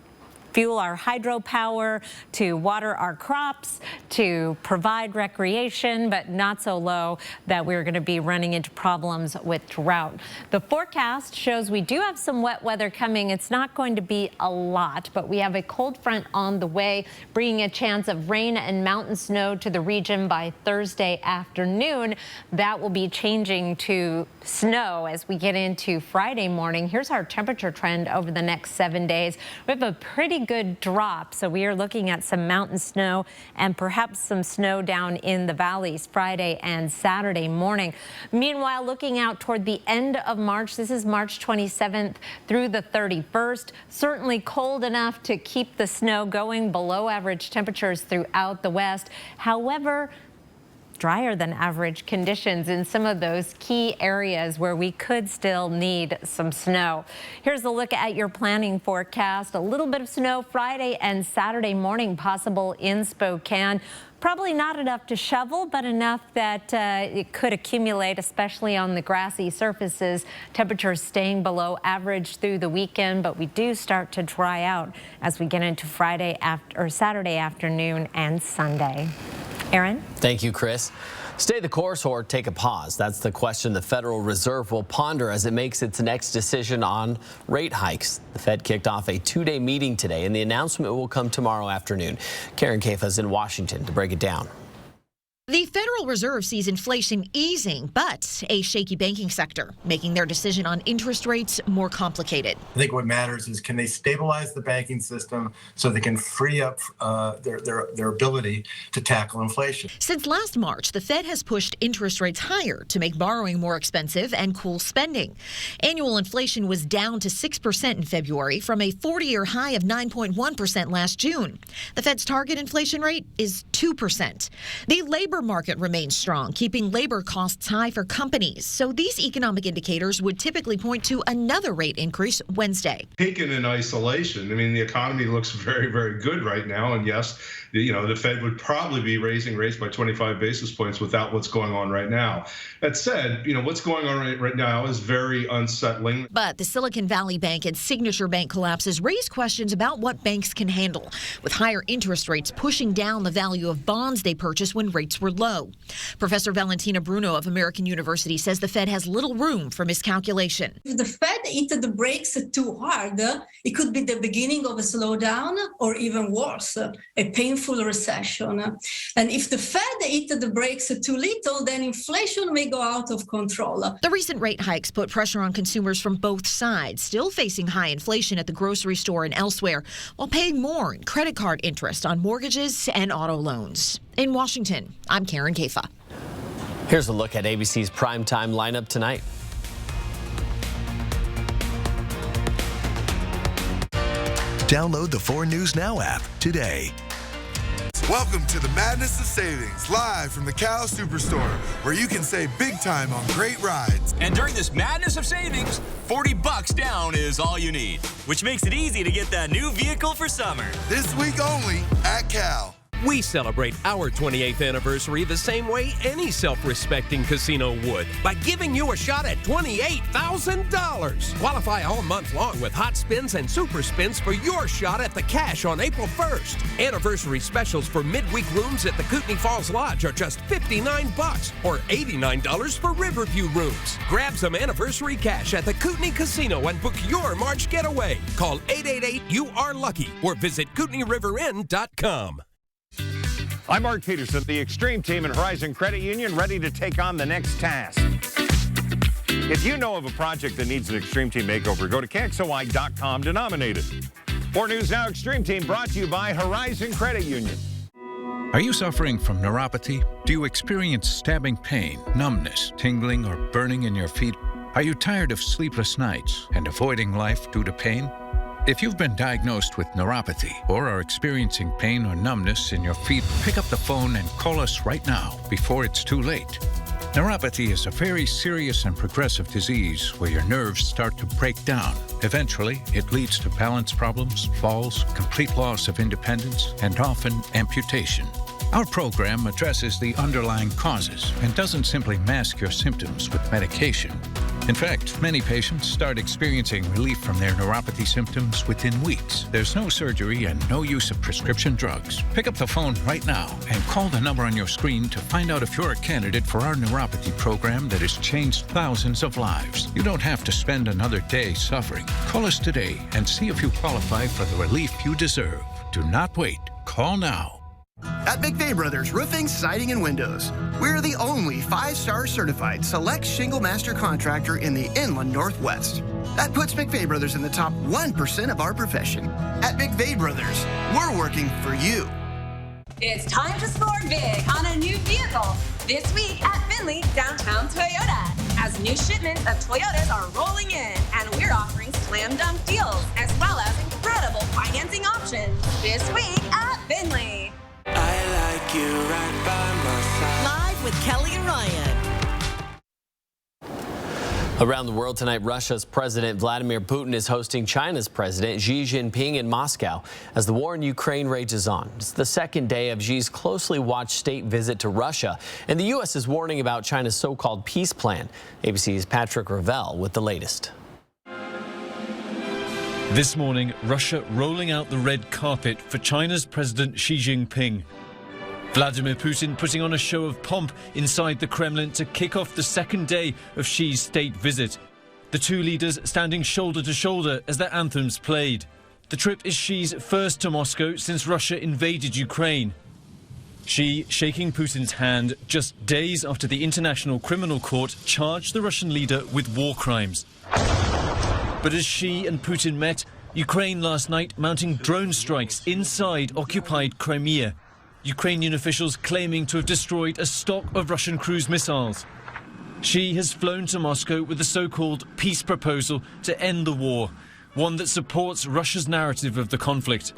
fuel our hydropower, to water our crops, to provide recreation, but not so low that we're going to be running into problems with drought. The forecast shows we do have some wet weather coming. It's not going to be a lot, but we have a cold front on the way, bringing a chance of rain and mountain snow to the region by Thursday afternoon. That will be changing to snow as we get into Friday morning. Here's our temperature trend over the next 7 days. We have a pretty good drop, so we are looking at some mountain snow and perhaps some snow down in the valleys Friday and Saturday morning. Meanwhile, looking out toward the end of March, this is March 27th through the 31st, certainly cold enough to keep the snow going, below average temperatures throughout the west. However, drier than average conditions in some of those key areas where we could still need some snow. Here's a look at your planning forecast. A little bit of snow Friday and Saturday morning possible in Spokane. Probably not enough to shovel, but enough that it could accumulate, especially on the grassy surfaces. Temperatures staying below average through the weekend, but we do start to dry out as we get into Friday or Saturday afternoon and Sunday. Aaron? Thank you, Chris. Stay the course or take a pause? That's the question the Federal Reserve will ponder as it makes its next decision on rate hikes. The Fed kicked off a two-day meeting today, and the announcement will come tomorrow afternoon. Karen Kaffa is in Washington to break it down. The Federal Federal Reserve sees inflation easing, but a shaky banking sector, making their decision on interest rates more complicated. I think what matters is, can they stabilize the banking system so they can free up their ability to tackle inflation? Since last March, the Fed has pushed interest rates higher to make borrowing more expensive and cool spending. Annual inflation was down to 6% in February from a 40-year high of 9.1% last June. The Fed's target inflation rate is 2%. The labor market remains strong, keeping labor costs high for companies. So these economic indicators would typically point to another rate increase Wednesday. Taken in isolation, I mean, the economy looks very, very good right now. And yes, the Fed would probably be raising rates by 25 basis points without what's going on right now. That said, what's going on right now is very unsettling. But the Silicon Valley Bank and Signature Bank collapses raise questions about what banks can handle, with higher interest rates pushing down the value of bonds they purchased when rates were low. Professor Valentina Bruno of American University says the Fed has little room for miscalculation. If the Fed hit the brakes too hard, it could be the beginning of a slowdown or even worse, a painful recession. And if the Fed hit the brakes too little, then inflation may go out of control. The recent rate hikes put pressure on consumers from both sides, still facing high inflation at the grocery store and elsewhere, while paying more in credit card interest on mortgages and auto loans. In Washington, I'm Karen Kafa. Here's a look at ABC's primetime lineup tonight. Download the 4 News Now app today. Welcome to the Madness of Savings, live from the Cal Superstore, where you can save big time on great rides. And during this Madness of Savings, $40 down is all you need, which makes it easy to get that new vehicle for summer. This week only at Cal. We celebrate our 28th anniversary the same way any self-respecting casino would, by giving you a shot at $28,000. Qualify all month long with hot spins and super spins for your shot at the cash on April 1st. Anniversary specials for midweek rooms at the Kootenai Falls Lodge are just $59 or $89 for Riverview rooms. Grab some anniversary cash at the Kootenai Casino and book your March getaway. Call 888-YOU-ARE-LUCKY or visit KootenaiRiverInn.com. I'm Mark Peterson, the Extreme Team and Horizon Credit Union, ready to take on the next task. If you know of a project that needs an Extreme Team makeover, go to KXOY.com to nominate it. 4 News Now Extreme Team brought to you by Horizon Credit Union. Are you suffering from neuropathy? Do you experience stabbing pain, numbness, tingling, or burning in your feet? Are you tired of sleepless nights and avoiding life due to pain? If you've been diagnosed with neuropathy or are experiencing pain or numbness in your feet, pick up the phone and call us right now before it's too late. Neuropathy is a very serious and progressive disease where your nerves start to break down. Eventually, it leads to balance problems, falls, complete loss of independence, and often amputation. Our program addresses the underlying causes and doesn't simply mask your symptoms with medication. In fact, many patients start experiencing relief from their neuropathy symptoms within weeks. There's no surgery and no use of prescription drugs. Pick up the phone right now and call the number on your screen to find out if you're a candidate for our neuropathy program that has changed thousands of lives. You don't have to spend another day suffering. Call us today and see if you qualify for the relief you deserve. Do not wait. Call now. At McVeigh Brothers Roofing, Siding, and Windows, we're the only 5-star certified select shingle master contractor in the Inland Northwest. That puts McVeigh Brothers in the top 1% of our profession. At McVeigh Brothers, we're working for you. It's time to score big on a new vehicle this week at Findlay Downtown Toyota, as new shipments of Toyotas are rolling in, and we're offering slam dunk deals as well as incredible financing options this week at Findlay. I like you right by my side. Live with Kelly and Ryan. Around the world tonight, Russia's President Vladimir Putin is hosting China's President Xi Jinping in Moscow as the war in Ukraine rages on. It's the second day of Xi's closely watched state visit to Russia, and the U.S. is warning about China's so-called peace plan. ABC's Patrick Ravel with the latest. This morning, Russia rolling out the red carpet for China's President Xi Jinping. Vladimir Putin putting on a show of pomp inside the Kremlin to kick off the second day of Xi's state visit. The two leaders standing shoulder to shoulder as their anthems played. The trip is Xi's first to Moscow since Russia invaded Ukraine. Xi shaking Putin's hand just days after the International Criminal Court charged the Russian leader with war crimes. But as Xi and Putin met, Ukraine last night mounting drone strikes inside occupied Crimea. Ukrainian officials claiming to have destroyed a stock of Russian cruise missiles. Xi has flown to Moscow with the so-called peace proposal to end the war, one that supports Russia's narrative of the conflict.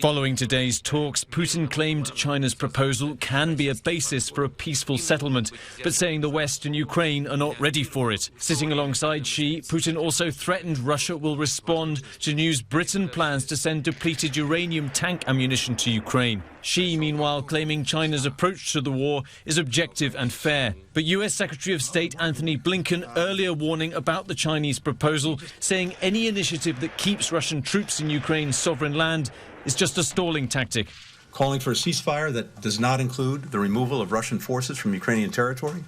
Following today's talks, Putin claimed China's proposal can be a basis for a peaceful settlement, but saying the West and Ukraine are not ready for it. Sitting alongside Xi, Putin also threatened Russia will respond to news Britain plans to send depleted uranium tank ammunition to Ukraine. Xi, meanwhile, claiming China's approach to the war is objective and fair. But US Secretary of State Anthony Blinken earlier warning about the Chinese proposal, saying any initiative that keeps Russian troops in Ukraine's sovereign land is just a stalling tactic. Calling for a ceasefire that does not include the removal of Russian forces from Ukrainian territory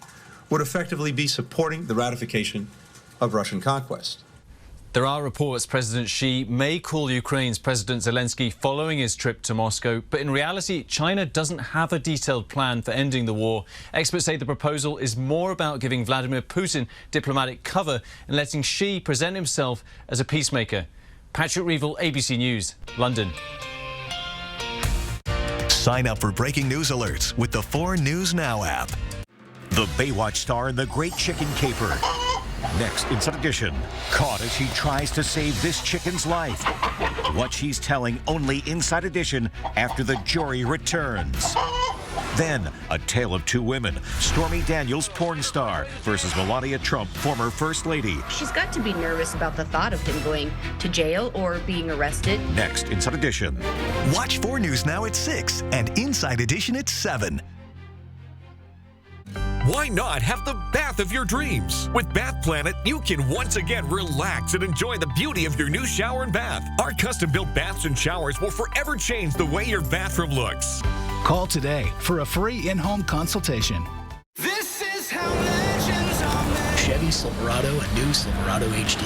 would effectively be supporting the ratification of Russian conquest. There are reports President Xi may call Ukraine's President Zelensky following his trip to Moscow, but in reality, China doesn't have a detailed plan for ending the war. Experts say the proposal is more about giving Vladimir Putin diplomatic cover and letting Xi present himself as a peacemaker. Patrick Reevell, ABC News, London. Sign up for breaking news alerts with the 4 News Now app. The Baywatch star in The Great Chicken Caper. Next, Inside Edition. Caught as she tries to save this chicken's life. What she's telling only Inside Edition after the jury returns. Then, a tale of 2 women. Stormy Daniels, porn star, versus Melania Trump, former First Lady. She's got to be nervous about the thought of him going to jail or being arrested. Next, Inside Edition. Watch 4 News Now at 6 and Inside Edition at 7. Why not have the bath of your dreams? With Bath Planet, you can once again relax and enjoy the beauty of your new shower and bath. Our custom-built baths and showers will forever change the way your bathroom looks. Call today for a free in-home consultation. This is how legends are made. Chevy Silverado and new Silverado HD.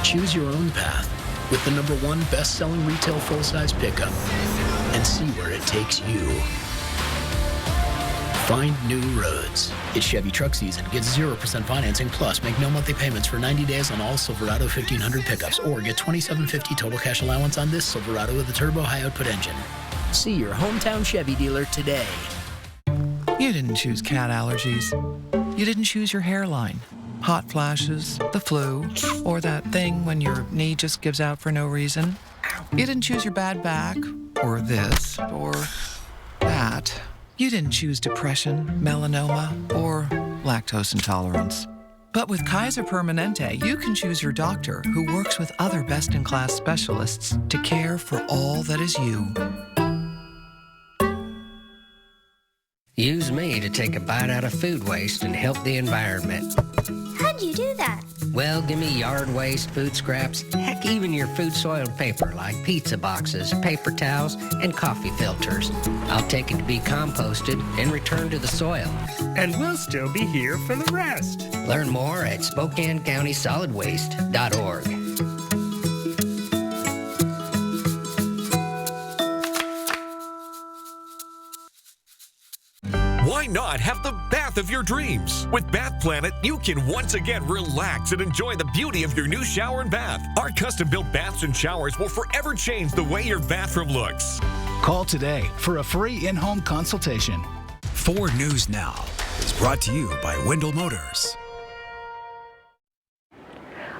Choose your own path with the #1 best-selling retail full-size pickup and see where it takes you. Find new roads. It's Chevy truck season. Get 0% financing plus make no monthly payments for 90 days on all Silverado 1500 pickups or get $2,750 total cash allowance on this Silverado with a turbo high output engine. See your hometown Chevy dealer today. You didn't choose cat allergies. You didn't choose your hairline, hot flashes, the flu, or that thing when your knee just gives out for no reason. You didn't choose your bad back, or this, or that. You didn't choose depression, melanoma, or lactose intolerance. But with Kaiser Permanente, you can choose your doctor who works with other best-in-class specialists to care for all that is you. Use me to take a bite out of food waste and help the environment. How'd you do that? Well, give me yard waste, food scraps, heck, even your food-soiled paper like pizza boxes, paper towels, and coffee filters. I'll take it to be composted and returned to the soil. And we'll still be here for the rest. Learn more at SpokaneCountySolidWaste.org. Why not have the bath of your dreams? With Bath Planet, you can once again relax and enjoy the beauty of your new shower and bath. Our custom-built baths and showers will forever change the way your bathroom looks. Call today for a free in-home consultation. 4 News Now is brought to you by Wendell Motors.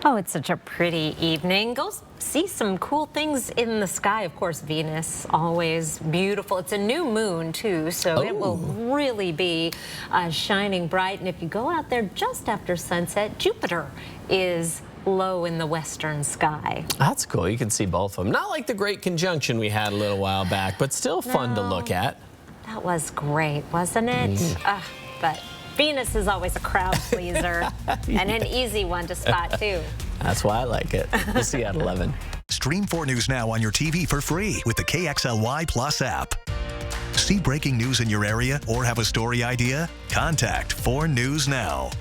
Oh, it's such a pretty evening. Go see some cool things in the sky. Of course, Venus, always beautiful. It's a new moon, too, so it will really be shining bright. And if you go out there just after sunset, Jupiter is low in the western sky. That's cool. You can see both of them. Not like the Great Conjunction we had a little while back, but still fun to look at. That was great, wasn't it? But Venus is always a crowd pleaser and an easy one to spot, too. That's why I like it. We'll see you at 11. Stream 4 News Now on your TV for free with the KXLY Plus app. See breaking news in your area or have a story idea? Contact 4 News Now.